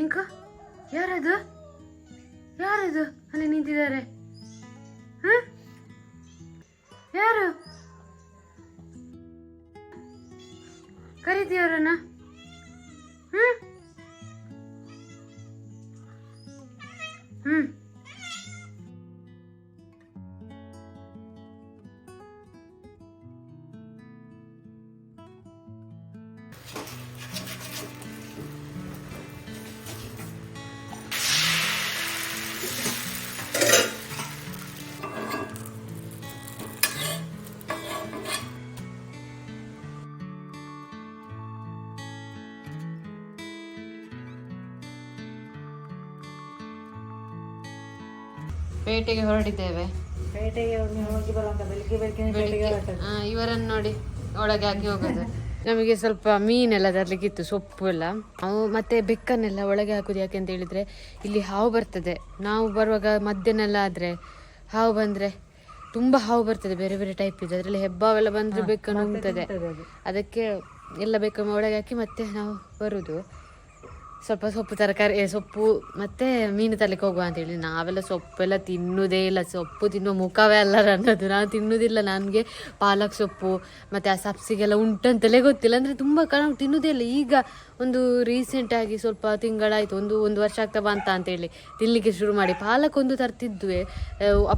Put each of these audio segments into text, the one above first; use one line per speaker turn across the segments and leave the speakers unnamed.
Pink ಯಾರದು ಯಾರದು ಅಲ್ಲಿ ನಿಂತಿದ್ದಾರೆ? ಯಾರು ಕರೀತೀವ್ರನ್ನ? ಪೇಟೆಗೆ ಹೊರಟಿದ್ದೇವೆ. ಇವರನ್ನು ನೋಡಿ ಒಳಗೆ ಹಾಕಿ ಹೋಗೋದು. ನಮಗೆ ಸ್ವಲ್ಪ ಮೀನೆಲ್ಲ ತರ್ಲಿಕ್ಕಿತ್ತು, ಸೊಪ್ಪು ಎಲ್ಲ. ನಾವು ಮತ್ತೆ ಬೆಕ್ಕನ್ನೆಲ್ಲ ಒಳಗೆ ಹಾಕುದು. ಯಾಕೆ ಅಂತ ಹೇಳಿದ್ರೆ ಇಲ್ಲಿ ಹಾವು ಬರ್ತದೆ. ನಾವು ಬರುವಾಗ ಮಧ್ಯಾಹ್ನ ಆದ್ರೆ ಹಾವು ಬಂದ್ರೆ ತುಂಬಾ ಹಾವು ಬರ್ತದೆ, ಬೇರೆ ಬೇರೆ ಟೈಪ್ ಇದೆ. ಅದ್ರಲ್ಲಿ ಹೆಬ್ಬಾವೆಲ್ಲ ಬಂದ್ರೆ ಬೆಕ್ಕನ್ನು ಉಂಟದೆ. ಅದಕ್ಕೆ ಎಲ್ಲ ಬೆಕ್ಕನ್ನು ಒಳಗೆ ಹಾಕಿ ಮತ್ತೆ ನಾವು ಬರುದು. ಸ್ವಲ್ಪ ಸೊಪ್ಪು ತರಕಾರಿ, ಸೊಪ್ಪು ಮತ್ತೆ ಮೀನು ತರಲಿಕ್ಕೆ ಹೋಗುವ ಅಂತ ಹೇಳಿ. ನಾವೆಲ್ಲ ಸೊಪ್ಪೆಲ್ಲ ತಿನ್ನುವುದೇ ಇಲ್ಲ, ಸೊಪ್ಪು ತಿನ್ನುವ ಮುಖವೇ ಅಲ್ಲ ನನ್ನದು. ನಾನು ತಿನ್ನುವುದಿಲ್ಲ. ನನಗೆ ಪಾಲಕ್ ಸೊಪ್ಪು ಮತ್ತೆ ಆ ಸಬ್ಸಿಗೆಲ್ಲ ಉಂಟಂತಲೇ ಗೊತ್ತಿಲ್ಲ. ಅಂದರೆ ತುಂಬ ನಾವು ತಿನ್ನುವುದೇ ಇಲ್ಲ. ಈಗ ಒಂದು ರೀಸೆಂಟಾಗಿ ಸ್ವಲ್ಪ ತಿಂಗಳಾಯಿತು, ಒಂದು ವರ್ಷ ಆಗ್ತಾ ಬಂತ ಅಂತೇಳಿ ತಿನ್ನಲಿಕ್ಕೆ ಶುರು ಮಾಡಿ. ಪಾಲಕ್ ಒಂದು ತರ್ತಿದ್ವಿ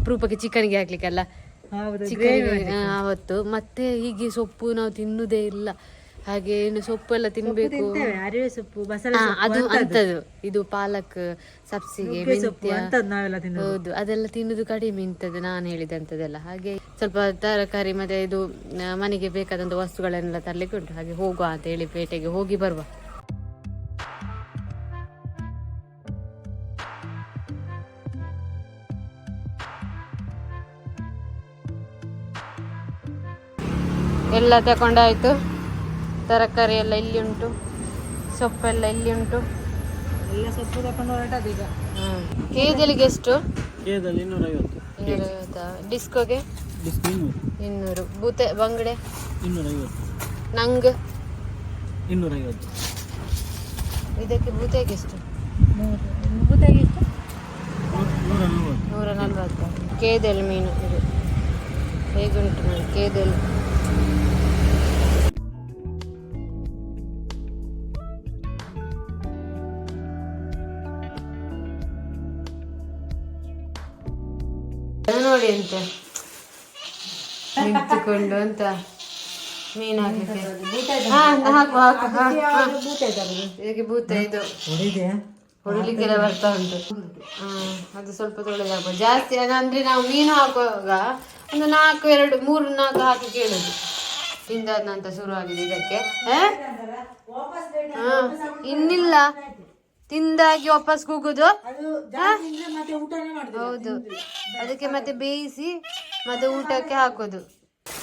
ಅಪರೂಪಕ್ಕೆ ಚಿಕನ್ಗೆ ಹಾಕ್ಲಿಕ್ಕೆಲ್ಲ, ಚಿಕನ್ಗೆ ಆವತ್ತು. ಮತ್ತೆ ಹೀಗೆ ಸೊಪ್ಪು ನಾವು ತಿನ್ನುವುದೇ ಇಲ್ಲ. ಹಾಗೆ ಇನ್ನು ಸೊಪ್ಪು ಎಲ್ಲ ತಿನ್ಬೇಕು.
ಅರಿವೆ ಸೊಪ್ಪು,
ಅದು ಅಂತದ್ದು. ಇದು ಪಾಲಕ್, ಸಬ್ಸಿಗೆ, ಮೆಂತ್ಯ, ಹೌದು ಅದೆಲ್ಲ ತಿನ್ನುದು ಕಡಿಮೆ ಇಂಥದ್ದು ನಾನು ಹೇಳಿದಂಥದ್ದೆಲ್ಲ. ಹಾಗೆ ಸ್ವಲ್ಪ ತರಕಾರಿ ಮತ್ತೆ ಇದು ಮನೆಗೆ ಬೇಕಾದಂಥ ವಸ್ತುಗಳನ್ನೆಲ್ಲ ತರ್ಲಿಕ್ಕೆ ಉಂಟು. ಹಾಗೆ ಹೋಗುವ ಅಂತ ಹೇಳಿ ಪೇಟೆಗೆ ಹೋಗಿ ಬರುವ. ಎಲ್ಲ ತಕೊಂಡಾಯ್ತು. ತರಕಾರಿ ಎಲ್ಲ ಇಲ್ಲಿ ಉಂಟು, ಸೊಪ್ಪೆಲ್ಲ ಇಲ್ಲಿ ಉಂಟು.
ಎಲ್ಲ ಸೊಪ್ಪು ತಕೊಂಡು ಹೊರಟದ್ದು ಈಗ.
ಕೇದಲಿಗೆ ಎಷ್ಟು?
250.
ಡಿಸ್ಕೋಗೆ 200. ಬೂತೆ ಬಂಗಡೆ
250.
ನಂಗೆ
250.
ಇದಕ್ಕೆ ಬೂತೆಗೆ ಎಷ್ಟು?
ಬೂತೆಗೆ ಎಷ್ಟು?
140. ಕೇದಲ್ ಮೀನು ಇದು ಹೇಗುಂಟು ನೋಡಿ ಕೇದಲ್. ನೋಡಿ ಅಂತ ನಿಂತುಕೊಂಡು ಅಂತ ಮೀನು ಹಾಕಲಿಕ್ಕೆ. ಇದಕ್ಕೆ ಬೂತ ಇದು ಹೊಡಿಲಿಕ್ಕೆಲ್ಲ ಬರ್ತಾ ಉಂಟು. ಅದು ಸ್ವಲ್ಪ ತೊಳೆದಾಗ್ಬೋದು ಜಾಸ್ತಿ. ಅಂದ್ರೆ ನಾವು ಮೀನು ಹಾಕುವಾಗ ಒಂದು 3-4 ಹಾಕಿ ಕೇಳುದು. ತಿಂದಾದ ನಂತರ ಶುರು ಆಗಿದೆ ಇದಕ್ಕೆ. ಇನ್ನಿಲ್ಲ, ತಿಂದಾಗಿ ವಾಪಸ್ ಕೂಗುದು. ಹೌದು, ಅದಕ್ಕೆ ಮತ್ತೆ ಬೇಯಿಸಿ ಮತ್ತೆ ಊಟಕ್ಕೆ ಹಾಕೋದು.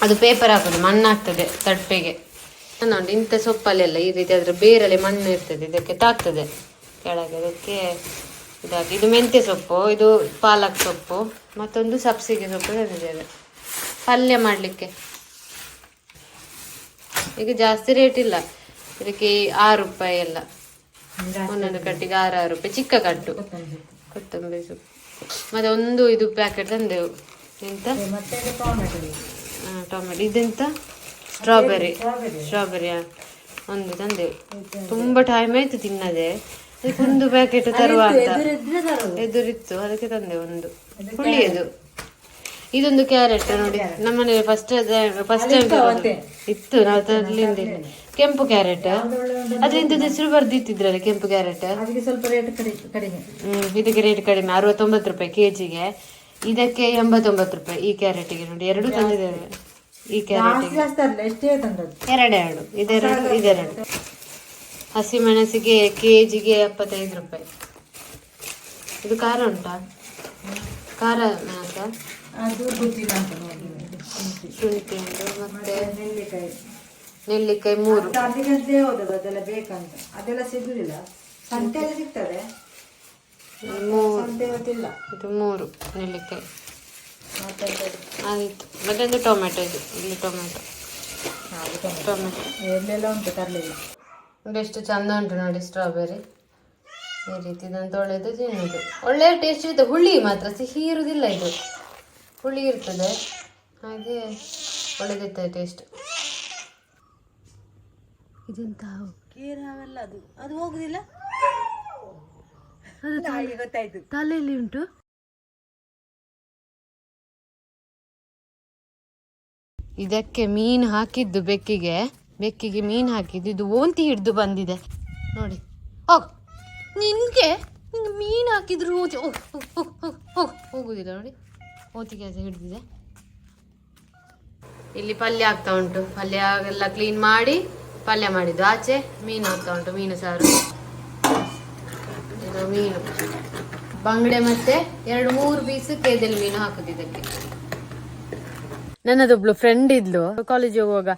ಅದು ಪೇಪರ್ ಹಾಕೋದು, ಮಣ್ಣಾಗ್ತದೆ ತಟ್ಟೆಗೆ. ನೋಡಿ ಇಂಥ ಸೊಪ್ಪಲ್ಲೆಲ್ಲ ಈ ರೀತಿ ಅದ್ರ ಬೇರಲ್ಲಿ ಮಣ್ಣು ಇರ್ತದೆ, ಇದಕ್ಕೆ ತಾಗ್ತದೆ ಕೆಳಗೆ. ಅದಕ್ಕೆ ಇದಾಗಿ ಇದು ಮೆಂತ್ಯ ಸೊಪ್ಪು, ಇದು ಪಾಲಕ್ ಸೊಪ್ಪು, ಮತ್ತೊಂದು ಸಬ್ಸಿಗೆ ಸೊಪ್ಪು ತಂದಿದ್ದೇವೆ ಪಲ್ಯ ಮಾಡಲಿಕ್ಕೆ. ಈಗ ಜಾಸ್ತಿ ರೇಟ್ ಇಲ್ಲ ಇದಕ್ಕೆ, 6 ರೂಪಾಯಿ ಎಲ್ಲ ಒಂದೊಂದು ಕಟ್ಟಿಗೆ 6 ರೂಪಾಯಿ. ಚಿಕ್ಕ ಕಟ್ಟು ಕೊತ್ತಂಬರಿ ಸೊಪ್ಪು. ಮತ್ತೆ ಒಂದು ಇದು ಪ್ಯಾಕೆಟ್ ತಂದೆವು. ಎಂತ ಟೊಮೆಟೊ. ಇದೆಂತ ಸ್ಟ್ರಾಬೆರಿ ಒಂದು ತಂದೆವು. ತುಂಬಾ ಟೈಮ್ ಆಯ್ತು ತಿನ್ನದೆ, ಅದಕ್ಕೆ ಒಂದು ಪ್ಯಾಕೆಟ್ ತರುವ ಅಂತ ಎದುರಿತ್ತು, ಅದಕ್ಕೆ ತಂದೆವು ಒಂದು ಹುಳಿಯದು. ಇದೊಂದು ಕ್ಯಾರೆಟ್ ನೋಡಿ, ನಮ್ಮನೇಲಿ ಫಸ್ಟ್ ಟೈಮ್ ಇತ್ತು, ನಾವು ತರ್ಲಿಂದ. ಕೆಂಪು ಕ್ಯಾರೆಟ್, ಅದರಿಂದ ಹೆಸರು ಬರ್ದಿತ್ತಿದ್ರಲ್ಲ ಕೆಂಪು ಕ್ಯಾರೆಟ್.
ಸ್ವಲ್ಪ ರೇಟ್ ಕಡಿಮೆ.
ಇದಕ್ಕೆ ರೇಟ್ ಕಡಿಮೆ, 69 ರೂಪಾಯಿ ಕೆಜಿಗೆ. ಇದಕ್ಕೆ 89 ರೂಪಾಯಿ ಈ ಕ್ಯಾರೆಟಿಗೆ. ನೋಡಿ 2 ತಂದಿದ್ದೇವೆ. ಈ ಕ್ಯಾರೆಟಿಗೆ 2 ಇದೆರಡು. ಹಸಿಮೆಣಸಿಗೆ ಕೆಜಿಗೆ 75 ರೂಪಾಯಿ. ಇದು ಖಾರ ಉಂಟಾ? ಖಾರ ಮೆಣಸ, ಶುಂಠಿ ಉಂಟು, ಮತ್ತೆ ನೆಲ್ಲಿಕಾಯಿ 3.
ಅದೆಲ್ಲ ಬೇಕಂತ ಅದೆಲ್ಲ ಸಿಗುದಿಲ್ಲ, ಸಂತೆಯಲ್ಲಿ ಸಿಗ್ತದೆ.
ಇದು 3 ನೆಲ್ಲಿಕಾಯಿ ಆಯಿತು. ಮತ್ತೊಂದು ಟೊಮೆಟೊ, ಇದು ಇಲ್ಲಿ ಟೊಮೆಟೊ
ಎಲ್ಲೆಲ್ಲ ಉಂಟು ತರಲಿಲ್ಲ.
ಎಷ್ಟು ಚಂದ ಉಂಟು ನೋಡಿ ಸ್ಟ್ರಾಬೆರಿ. ಈ ರೀತಿ ಇದನ್ನು ತೊಳೆದು ತಿನ್ನೋದು. ಒಳ್ಳೆ ಟೇಸ್ಟ್ ಇರುತ್ತೆ. ಹುಳಿ ಮಾತ್ರ ಸಿಹಿ ಇರುವುದಿಲ್ಲ, ಇದು ಹುಳಿ ಇರ್ತದೆ, ಹಾಗೆ ಒಳ್ಳೆದಿರ್ತದೆ ಟೇಸ್ಟ್. ಇದೆಂತ
ಅವೆಲ್ಲ ಅದು ಹೋಗುದಿಲ್ಲ,
ಅದು
ಗೊತ್ತಾಯ್ತು.
ತಲೆಯಲ್ಲಿ ಉಂಟು. ಇದಕ್ಕೆ ಮೀನು ಹಾಕಿದ್ದು, ಬೆಕ್ಕಿಗೆ ಮೀನು ಹಾಕಿದ್ದು. ಇದು ಓಂತಿ ಹಿಡಿದು ಬಂದಿದೆ ನೋಡಿ. ನಿನ್ಗೆ ಮೀನು ಹಾಕಿದ್ರು ಹೋಗುದಿಲ್ಲ ನೋಡಿ, ಓಂತಿಗೆ ಹಿಡಿದಿದೆ. ಇಲ್ಲಿ ಪಲ್ಯ ಆಗ್ತಾ ಉಂಟು. ಪಲ್ಯ ಎಲ್ಲ ಕ್ಲೀನ್ ಮಾಡಿ ಪಲ್ಯ ಮಾಡಿದ್ದು. ಆಚೆ ಮೀನು ಆಗ್ತಾ ಉಂಟು, ಮೀನು ಸಾರು. ಇದು ಮೀನು ಬಂಗಡೆ ಮತ್ತೆ 2-3 ಪೀಸ್ ಕೇದಲ್ ಮೀನು ಹಾಕುದು ಇದಕ್ಕೆ. ನನ್ನದೊಬ್ಳು ಫ್ರೆಂಡ್ ಇದ್ಲು, ಕಾಲೇಜಿಗೆ ಹೋಗುವಾಗ.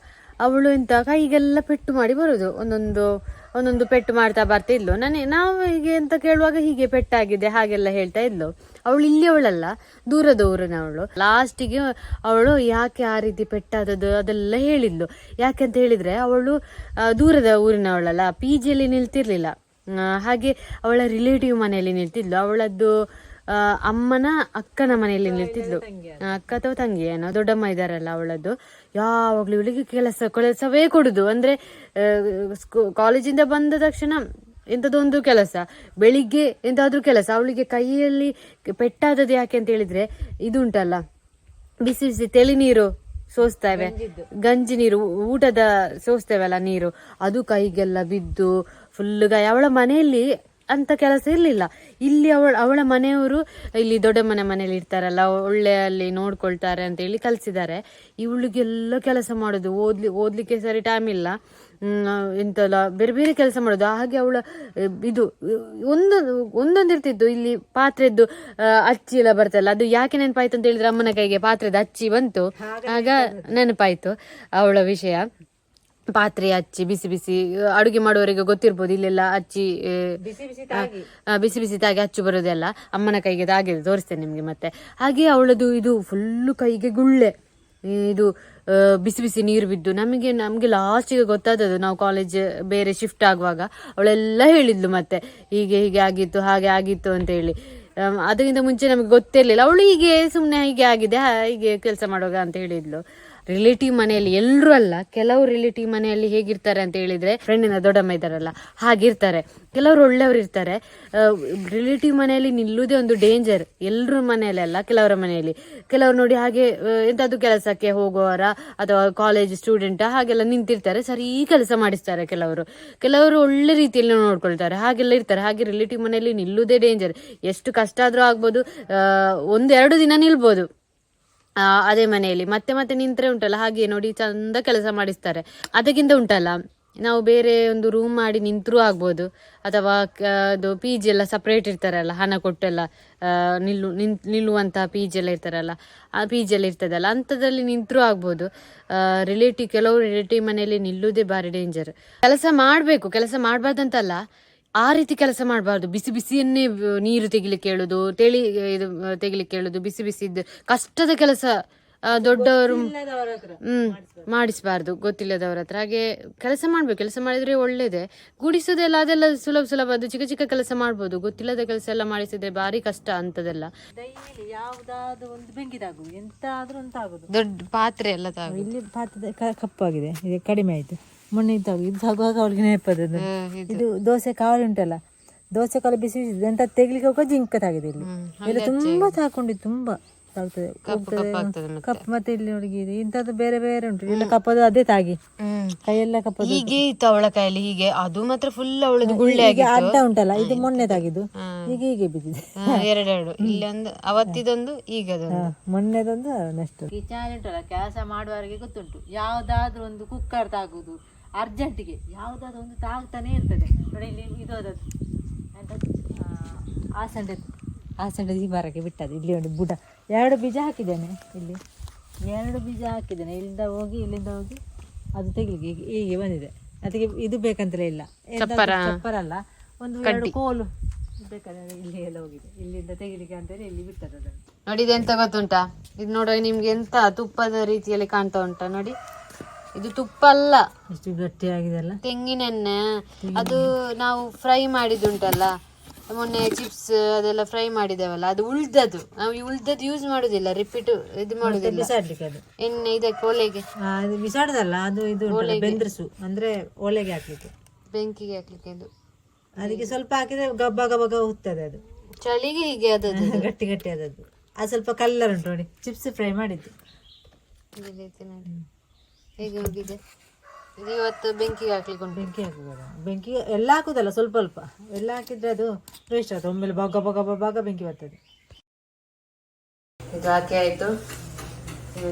ಅವಳು ಎಂತ ಕೈಗೆಲ್ಲ ಪೆಟ್ಟು ಮಾಡಿ ಬರುದು, ಒಂದೊಂದು ಪೆಟ್ಟು ಮಾಡ್ತಾ ಬರ್ತಾ ಇದ್ಲು. ನಾವು ಹೀಗೆ ಅಂತ ಕೇಳುವಾಗ ಹೀಗೆ ಪೆಟ್ಟಾಗಿದೆ ಹಾಗೆಲ್ಲ ಹೇಳ್ತಾ ಇದ್ಲು. ಅವಳು ಇಲ್ಲಿ ಅವಳಲ್ಲ, ದೂರದ ಊರಿನವಳು. ಲಾಸ್ಟಿಗೆ ಅವಳು ಯಾಕೆ ಆ ರೀತಿ ಪೆಟ್ಟಾದದ್ದು ಅದೆಲ್ಲ ಹೇಳಿದ್ಲು. ಯಾಕೆಂತ ಹೇಳಿದ್ರೆ ಅವಳು ದೂರದ ಊರಿನವಳಲ್ಲ, PGಯಲ್ಲಿ ನಿಲ್ತಿರ್ಲಿಲ್ಲ. ಹಾಗೆ ಅವಳ ರಿಲೇಟಿವ್ ಮನೆಯಲ್ಲಿ ನಿಲ್ತಿದ್ಲು. ಅವಳದ್ದು ಅಮ್ಮನ ಅಕ್ಕನ ಮನೆಯಲ್ಲಿ ನಿಲ್ತಿದ್ಲು. ಅಕ್ಕ ಅಥವಾ ತಂಗಿ ಏನೋ, ದೊಡ್ಡಮ್ಮ ಇದಾರಲ್ಲ ಅವಳದ್ದು. ಯಾವಾಗ್ಲೂ ಇವಳಿಗೆ ಕೆಲಸವೇ ಕೊಡುದು. ಅಂದ್ರೆ ಕಾಲೇಜಿಂದ ಬಂದ ತಕ್ಷಣ ಎಂಥದೊಂದು ಕೆಲಸ, ಬೆಳಿಗ್ಗೆ ಎಂತಾದ್ರೂ ಕೆಲಸ. ಅವಳಿಗೆ ಕೈಯಲ್ಲಿ ಪೆಟ್ಟಾದದ್ದು ಯಾಕೆ ಅಂತ ಹೇಳಿದ್ರೆ, ಇದುಂಟಲ್ಲ ಬಿಸಿ ಬಿಸಿ ತೆಳಿ ನೀರು ಸೋಸ್ತೇವೆ, ಗಂಜಿ ನೀರು, ಊಟದ ಸೋಸ್ತೇವಲ್ಲ ನೀರು, ಅದು ಕೈಗೆಲ್ಲ ಬಿದ್ದು ಫುಲ್ ಗಾಯ. ಅವಳ ಮನೆಯಲ್ಲಿ ಅಂತ ಕೆಲಸ ಇರ್ಲಿಲ್ಲ. ಇಲ್ಲಿ ಅವಳ ಮನೆಯವರು ಇಲ್ಲಿ ದೊಡ್ಡಮ್ಮನ ಮನೇಲಿ ಇರ್ತಾರಲ್ಲ, ಒಳ್ಳೆ ಅಲ್ಲಿ ನೋಡ್ಕೊಳ್ತಾರೆ ಅಂತ ಹೇಳಿ ಕಲ್ಸಿದ್ದಾರೆ. ಇವಳಿಗೆಲ್ಲ ಕೆಲಸ ಮಾಡೋದು, ಓದ್ಲಿಕ್ಕೆ ಸರಿ ಟೈಮ್ ಇಲ್ಲ, ಎಂತೆಲ್ಲ ಬೇರೆ ಬೇರೆ ಕೆಲಸ ಮಾಡೋದು. ಹಾಗೆ ಅವಳ ಇದು ಒಂದೊಂದು ಇರ್ತಿದ್ದು. ಇಲ್ಲಿ ಪಾತ್ರೆದ್ದು ಅಚ್ಚಿ ಎಲ್ಲ ಬರ್ತಲ್ಲ, ಅದು ಯಾಕೆ ನೆನಪಾಯ್ತು ಅಂತ ಹೇಳಿದ್ರೆ, ಅಮ್ಮನ ಕೈಗೆ ಪಾತ್ರೆದ ಅಚ್ಚಿ ಬಂತು, ಆಗ ನೆನಪಾಯ್ತು ಅವಳ ವಿಷಯ. ಪಾತ್ರೆ ಅಚ್ಚಿ ಬಿಸಿ ಬಿಸಿ ಅಡುಗೆ ಮಾಡುವವರಿಗೆ ಗೊತ್ತಿರ್ಬೋದು. ಇಲ್ಲೆಲ್ಲ ಅಚ್ಚಿ ಬಿಸಿ ಬಿಸಿ ತಾಗಿ ಅಚ್ಚು ಬರೋದೆಲ್ಲ ಅಮ್ಮನ ಕೈಗೆ ತಾಗಿದೆ, ತೋರಿಸ್ತೇನೆ ನಿಮ್ಗೆ ಮತ್ತೆ. ಹಾಗೆ ಅವಳದು ಇದು ಫುಲ್ಲು ಕೈಗೆ ಗುಳ್ಳೆ, ಇದು ಬಿಸಿ ಬಿಸಿ ನೀರು ಬಿದ್ದು. ನಮಗೆ ಲಾಸ್ಟಿಗೆ ಗೊತ್ತಾದದ್ದು, ನಾವು ಕಾಲೇಜ್ ಬೇರೆ ಶಿಫ್ಟ್ ಆಗುವಾಗ ಅವಳೆಲ್ಲ ಹೇಳಿದ್ಲು ಮತ್ತೆ, ಹೀಗೆ ಆಗಿತ್ತು ಹಾಗೆ ಆಗಿತ್ತು ಅಂತ ಹೇಳಿ. ಅದಕ್ಕಿಂತ ಮುಂಚೆ ನಮಗೆ ಗೊತ್ತಿರ್ಲಿಲ್ಲ. ಅವಳು ಹೀಗೆ ಸುಮ್ಮನೆ ಹೀಗೆ ಆಗಿದೆ, ಹೀಗೆ ಕೆಲಸ ಮಾಡುವಾಗ ಅಂತ ಹೇಳಿದ್ಲು. ರಿಲೇಟಿವ್ ಮನೆಯಲ್ಲಿ, ಎಲ್ಲರೂ ಅಲ್ಲ, ಕೆಲವು ರಿಲೇಟಿವ್ ಮನೆಯಲ್ಲಿ ಹೇಗಿರ್ತಾರೆ ಅಂತ ಹೇಳಿದ್ರೆ, ಫ್ರೆಂಡಿನ ದೊಡ್ಡಮ್ಮ ಇದ್ದಾರಲ್ಲ ಹಾಗಿರ್ತಾರೆ. ಕೆಲವರು ಒಳ್ಳೆಯವರು ಇರ್ತಾರೆ. ರಿಲೇಟಿವ್ ಮನೆಯಲ್ಲಿ ನಿಲ್ಲುವುದೇ ಒಂದು ಡೇಂಜರ್. ಎಲ್ಲರ ಮನೆಯಲ್ಲ, ಕೆಲವರ ಮನೆಯಲ್ಲಿ. ಕೆಲವರು ನೋಡಿ ಹಾಗೆ ಎಂತಾದ್ರು ಕೆಲಸಕ್ಕೆ ಹೋಗುವವರ ಅಥವಾ ಕಾಲೇಜ್ ಸ್ಟೂಡೆಂಟ್ ಹಾಗೆಲ್ಲ ನಿಂತಿರ್ತಾರೆ, ಸರಿ ಕೆಲಸ ಮಾಡಿಸ್ತಾರೆ. ಕೆಲವರು ಒಳ್ಳೆ ರೀತಿಯಲ್ಲಿ ನೋಡ್ಕೊಳ್ತಾರೆ, ಹಾಗೆಲ್ಲ ಇರ್ತಾರೆ. ಹಾಗೆ ರಿಲೇಟಿವ್ ಮನೆಯಲ್ಲಿ ನಿಲ್ಲುವುದೇ ಡೇಂಜರ್. ಎಷ್ಟು ಕಷ್ಟ ಆದ್ರೂ ಆಗ್ಬೋದು, 1-2 ದಿನ ನಿಲ್ಬೋದು ಅದೇ ಮನೆಯಲ್ಲಿ. ಮತ್ತೆ ನಿಂತ್ರೆ ಉಂಟಲ್ಲ, ಹಾಗೆ ನೋಡಿ ಚಂದ ಕೆಲಸ ಮಾಡಿಸ್ತಾರೆ. ಅದಕ್ಕಿಂತ ಉಂಟಲ್ಲ, ನಾವು ಬೇರೆ ಒಂದು ರೂಮ್ ಮಾಡಿ ನಿಂತರೂ ಆಗ್ಬೋದು, ಅಥವಾ ಅದು PG ಎಲ್ಲ ಸಪ್ರೇಟ್ ಇರ್ತಾರಲ್ಲ, ಹಣ ಕೊಟ್ಟೆಲ್ಲ ನಿಲ್ಲುವಂಥ PG ಎಲ್ಲ ಇರ್ತಾರಲ್ಲ, ಆ PG ಎಲ್ಲ ಇರ್ತದಲ್ಲ, ಅಂಥದ್ರಲ್ಲಿ ನಿಂತರೂ ಆಗ್ಬೋದು. ಕೆಲವು ರಿಲೇಟಿವ್ ಮನೆಯಲ್ಲಿ ನಿಲ್ಲುವುದೇ ಭಾರಿ ಡೇಂಜರ್. ಕೆಲಸ ಮಾಡಬೇಕು, ಕೆಲಸ ಮಾಡಬಾರ್ದಂತಲ್ಲ, ಆ ರೀತಿ ಕೆಲಸ ಮಾಡಬಾರ್ದು. ಬಿಸಿ ಬಿಸಿಯನ್ನೇ ನೀರು ತೆಗಿಲಿಕ್ಕೆ ಹೇಳುದು, ಇದು ತೆಗಿಲಿಕ್ಕೆ ಹೇಳುದು, ಬಿಸಿ ಬಿಸಿದ್ದು ಕಷ್ಟದ ಕೆಲಸ ದೊಡ್ಡವರು ಮಾಡಿಸಬಾರ್ದು, ಗೊತ್ತಿಲ್ಲದವ್ರ ಹತ್ರ. ಹಾಗೆ ಕೆಲಸ ಮಾಡ್ಬೇಕು, ಕೆಲಸ ಮಾಡಿದ್ರೆ ಒಳ್ಳೇದೇ. ಗುಡಿಸೋದೆಲ್ಲ ಅದೆಲ್ಲ ಸುಲಭ, ಅದು ಚಿಕ್ಕ ಚಿಕ್ಕ ಕೆಲಸ ಮಾಡ್ಬೋದು. ಗೊತ್ತಿಲ್ಲದ ಕೆಲಸ ಎಲ್ಲ ಮಾಡಿಸಿದ್ರೆ ಭಾರಿ ಕಷ್ಟ ಅಂತದೆಲ್ಲ.
ಯಾವ್ದಾದ್ರು ಒಂದು ಬೆಂಕಿದಾಗುದು, ಎಂತಾದ್ರೂ ಅಂತ ಆಗುದು.
ದೊಡ್ಡ ಪಾತ್ರೆ ಎಲ್ಲ
ಇಲ್ಲಿ ಪಾತ್ರೆ ಕಪ್ಪಾಗಿದೆ, ಇದು ಕಡಿಮೆ ಆಯ್ತು. ಮೊನ್ನೆ ಇದು ಆಗುವಾಗ ಅವಳಿಗೆ ನೆನಪದ ಇದು ದೋಸೆ ಕಾವಲಿ ಉಂಟಲ್ಲ, ದೋಸೆ ಕಾವಲಿ ಬಿಸಿ ಬಿಸಿ ಎಂತ ತೆಗಿಲಿಕ್ಕೆ ಹೋಗೋ ಜಿಂಕತ್ತಾಗಿದೆ. ಇಲ್ಲಿ ಎಲ್ಲ ತುಂಬಾ ತಾಕೊಂಡಿದ್ದು, ತುಂಬಾ ತಾಗ್ತದೆ, ಕಪ್. ಮತ್ತೆ ಇಲ್ಲಿ ನೋಡಿ ಇಂಥದ್ದು ಬೇರೆ ಬೇರೆ ಉಂಟು, ಎಲ್ಲ ಕಪ್ಪದು ಅದೇ ತಾಗಿ ಕೈಯೆಲ್ಲ ಕಪ್ಪದು.
ಹೀಗೆ ಇತ್ತು ಅವಳ ಕೈಯಲ್ಲಿ, ಹೀಗೆ ಅದು ಮಾತ್ರ ಫುಲ್ ಅವಳದು ಗುಳ್ಳೆ
ಅಡ್ಡ ಉಂಟಲ್ಲ, ಇದು ಮೊನ್ನೆ ತಾಗಿದ್ದು, ಹೀಗೆ ಬಿದ್ದಿದೆ.
2 ಇಲ್ಲೊಂದು, ಅವತ್ತಿದೊಂದು, ಈಗದೊಂದು,
ಮೊನ್ನೆದೊಂದು. ನೆಕ್ಸ್ಟ್ ಕಿಚನ್ ಉಂಟಲ್ಲ, ಕೆಲಸ ಮಾಡುವವರಿಗೆ ಗೊತ್ತುಂಟು, ಯಾವ್ದಾದ್ರು ಒಂದು ಕುಕ್ಕರ್ ತಾಗುದು ಅರ್ಜೆಂಟಿಗೆ, ಯಾವ್ದಾದ್ರು ಒಂದು ತಾಗ್ತಾನೆ ಇರ್ತದೆ ನೋಡಿ. ಇಲ್ಲಿ ಇದು ಅದದ್ದು ಆಸಂಡೆ ಈ ಮರಕ್ಕೆ ಬಿಟ್ಟದ್ದು. ಇಲ್ಲಿ ಒಂದು ಬುಡ 2 ಬೀಜ ಹಾಕಿದ್ದೇನೆ, ಇಲ್ಲಿ 2 ಬೀಜ ಹಾಕಿದ್ದೇನೆ. ಇಲ್ಲಿಂದ ಹೋಗಿ ಅದು ತೆಗಿಲಿಕ್ಕೆ ಹೀಗೆ ಬಂದಿದೆ. ಅದಕ್ಕೆ ಇದು ಬೇಕಂತಲೇ ಇಲ್ಲ, ಚಪ್ಪರಲ್ಲ, ಒಂದು 2 ಕೋಲು ಬೇಕಾದ್ರೆ ಇಲ್ಲಿ ಎಲ್ಲ ಹೋಗಿದೆ. ಇಲ್ಲಿಂದ ತೆಗಿಲಿಕ್ಕೆ ಅಂತೇಳಿ ಇಲ್ಲಿ ಬಿಟ್ಟದ್ದು ಅದನ್ನು.
ನೋಡಿ, ಇದು ಎಂತ ಗೊತ್ತುಂಟಾ? ಇದು ನೋಡುವ ನಿಮ್ಗೆ ಎಂತ ತುಪ್ಪದ ರೀತಿಯಲ್ಲಿ ಕಾಣ್ತಾ ಉಂಟಾ ನೋಡಿ. ಇದು ತುಪ್ಪ ಅಲ್ಲ,
ಎಷ್ಟು ಗಟ್ಟಿಯಾಗಿದೆ ಅಲ್ಲ,
ತೆಂಗಿನೆಣ್ಣೆ. ಅದು ನಾವು ಫ್ರೈ ಮಾಡಿದುಂಟಲ್ಲ, ಮೊನ್ನೆ ಚಿಪ್ಸ್ ಅದೆಲ್ಲ ಫ್ರೈ ಮಾಡಿದ್ದೇವಲ್ಲ, ಅದು ಉಳ್ದದ್ದು. ನಾವು ಈ ಉಳ್ದದ್ದು ಯೂಸ್ ಮಾಡುದಿಲ್ಲ, ರಿಪೀಟ್ ಇದು ಮಾಡುದಿಲ್ಲ.
ಬಿಸಾಡ್ಲಿಕ್ಕೆ ಅದು
ಎಣ್ಣೆ ಇದಕ್ಕೆ ಒಲೆಗೆ
ಅದು ಬಿಸಾಡದಲ್ಲ, ಅದು ಇದು ಬೆಂದ್ರಸು ಅಂದ್ರೆ ಒಲೆಗೆ ಹಾಕ್ಲಿಕ್ಕೆ,
ಬೆಂಕಿಗೆ ಹಾಕ್ಲಿಕ್ಕೆ. ಇದು
ಅದಕ್ಕೆ ಸ್ವಲ್ಪ ಹಾಕಿದ್ರೆ ಗಬ್ಬ ಗಬ್ಬ ಹುತ್ತದೆ ಅದು.
ಚಳಿಗೆ ಹೀಗೆ ಅದದ್ದು
ಗಟ್ಟಿ ಗಟ್ಟಿ ಆದದ್ದು. ಅದು ಸ್ವಲ್ಪ ಕಲ್ಲರ್ ಉಂಟು ನೋಡಿ, ಚಿಪ್ಸ್ ಫ್ರೈ ಮಾಡಿದ್ದು.
ಈ ರೀತಿ ನೋಡಿ ಹೇಗೆ ಹೋಗಿದೆ. ಇದು ಇವತ್ತು ಬೆಂಕಿಗೆ ಹಾಕ್ಲಿಕ್ಕೆ ಉಂಟು.
ಬೆಂಕಿ ಹಾಕುವಾಗ ಬೆಂಕಿ ಎಲ್ಲ ಹಾಕುದಲ್ಲ, ಸ್ವಲ್ಪ ಸ್ವಲ್ಪ ಎಲ್ಲ ಹಾಕಿದ್ರೆ ಅದು ವೇಸ್ಟ್ ಆಗ್ತದೆ. ಒಮ್ಮೆಲೆ ಭಾಗ ಭಾಗ ಭಾಗ ಬೆಂಕಿ ಬರ್ತದೆ.
ಇದು ಹಾಕಿ ಆಯ್ತು.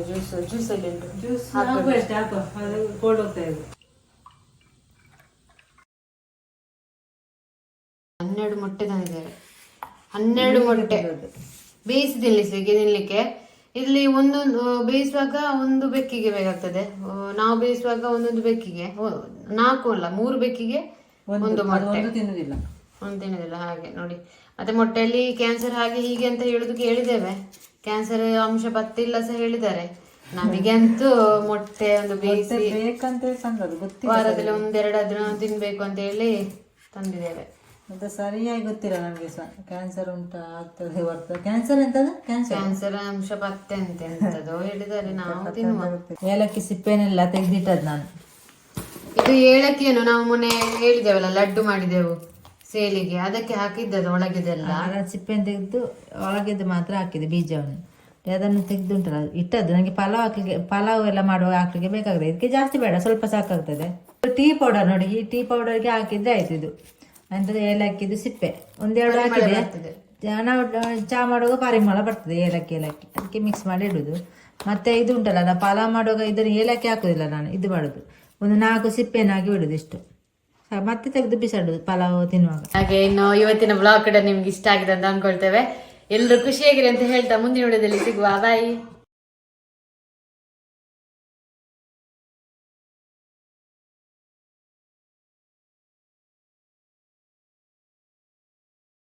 ಜ್ಯೂಸ್ ಜ್ಯೂಸ್ ಅಲ್ಲಿ ಉಂಟು.
ಜ್ಯೂಸ್ ಅಷ್ಟೇ ಹಾಕು, ಅದು ಕೋಲ್ಡ್ ಹೋಗ್ತಾ ಇದೆ.
12 ಮೊಟ್ಟೆ ತಂದಿದ್ದೇವೆ. 12 ಮೊಟ್ಟೆ ಬೇಯಿಸಿ ತಿನ್ಲಿಕ್ಕೆ. ಇಲ್ಲಿ ಒಂದೊಂದು ಬೇಯಿಸುವಾಗ ಒಂದು ಬೆಕ್ಕಿಗೆ ಬೇಕಾಗ್ತದೆ. ನಾವು ಬೇಯಿಸುವಾಗ ಒಂದೊಂದು ಬೆಕ್ಕಿಗೆ 4 ಅಲ್ಲ 3 ಬೆಕ್ಕಿಗೆ ಒಂದು ಮೊಟ್ಟೆ.
ತಿನ್ನುದಿಲ್ಲ,
ಒಂದು ತಿನ್ನುದಿಲ್ಲ ಹಾಗೆ ನೋಡಿ. ಮತ್ತೆ ಮೊಟ್ಟೆಯಲ್ಲಿ ಕ್ಯಾನ್ಸರ್ ಹಾಗೆ ಹೀಗೆ ಅಂತ ಹೇಳುದು ಕೇಳಿದ್ದೇವೆ. ಕ್ಯಾನ್ಸರ್ ಅಂಶ ಬತ್ತಿಲ್ಲ ಸಹ ಹೇಳಿದ್ದಾರೆ. ನಮಗೆ ಅಂತೂ ಮೊಟ್ಟೆ ಒಂದು ಬೇಯಿಸಿ
ಬೇಕಂತ ತಂದದ್ದು ಗೊತ್ತಿಲ್ಲ,
ವಾರದಲ್ಲಿ 1-2 ದಿನ ತಿನ್ಬೇಕು ಅಂತ ಹೇಳಿ ತಂದಿದ್ದೇವೆ.
ಮತ್ತೆ ಸರಿಯಾಗಿ ಗೊತ್ತಿಲ್ಲ ನಮಗೆ ಸಹ. ಕ್ಯಾನ್ಸರ್ ಉಂಟಾ ಆಗ್ತದೆ ಬರ್ತದೆ. ಕ್ಯಾನ್ಸರ್ ಎಂತದ?
ಕ್ಯಾನ್ಸರ್ ಅಂಶ ಪತ್ತೆ ಅಂತ ಎಂತದೋ ಹೇಳಿದ್ದಾರೆ. ನಾವು ತಿನ್ನುವ.
ಏಲಕ್ಕಿ ಸಿಪ್ಪೆನೆಲ್ಲ ತೆಗೆದಿಟ್ಟದ್ದು ನಾನು.
ಇದು ಏಲಕ್ಕಿಯನ್ನು ನಾವು ಮೊನ್ನೆ ಹೇಳಿದ್ದೇವಲ್ಲ, ಲಡ್ಡು ಮಾಡಿದೆವು ಸೇಲಿಗೆ, ಅದಕ್ಕೆ ಹಾಕಿದ್ದದು ಒಳಗಿದೆಲ್ಲ.
ಅದರ ಸಿಪ್ಪೆಯನ್ನು ತೆಗೆದು ಒಳಗಿದ್ದು ಮಾತ್ರ ಹಾಕಿದೆ ಬೀಜವನ್ನು. ಅದನ್ನು ತೆಗೆದುಂಟಲ್ಲ ಇಟ್ಟದ್ದು. ನನಗೆ ಪಲಾವ್ ಎಲ್ಲ ಮಾಡುವಾಗ ಹಾಕ್ಲಿಕ್ಕೆ ಬೇಕಾಗ್ತದೆ. ಇದಕ್ಕೆ ಜಾಸ್ತಿ ಬೇಡ, ಸ್ವಲ್ಪ ಸಾಕಾಗ್ತದೆ. ಟೀ ಪೌಡರ್ ನೋಡಿ, ಈ ಟೀ ಪೌಡರ್ಗೆ ಹಾಕಿದ್ರೆ ಆಯ್ತು. ಇದು ಅಂತದ್ದು ಏಲಕ್ಕಿದು ಸಿಪ್ಪೆ 1-2 ಹಾಕಿದೆ. ನಾವು ಚಹಾ ಮಾಡುವಾಗ ಪರಿಮಳ ಬರ್ತದೆ ಏಲಕ್ಕಿ ಅದಕ್ಕೆ ಮಿಕ್ಸ್ ಮಾಡಿ ಇಡುದು. ಮತ್ತೆ ಇದು ಉಂಟಲ್ಲ ಪಲಾವ್ ಮಾಡುವಾಗ ಇದನ್ನು ಏಲಕ್ಕಿ ಹಾಕುದಿಲ್ಲ ನಾನು, ಇದು ಮಾಡುದು 1-4 ಸಿಪ್ಪೆಯನ್ನು ಹಾಕಿ ಬಿಡುದು ಇಷ್ಟು, ಮತ್ತೆ ತೆಗೆದು ಬಿಸಾಡುದು ಪಲಾವ್ ತಿನ್ನುವಾಗ.
ಹಾಗೆ ಇನ್ನು ಇವತ್ತಿನ ಬ್ಲಾಗ್ ಕೂಡ ನಿಮ್ಗೆ ಇಷ್ಟ ಆಗಿದೆ ಅಂತ ಅನ್ಕೊಳ್ತೇವೆ. ಎಲ್ಲರೂ ಖುಷಿಯಾಗಿರಿ ಅಂತ ಹೇಳ್ತಾ ಮುಂದಿನ ವಿಡಿಯೋದಲ್ಲಿ ಸಿಗುವ. ಬಾಯ್.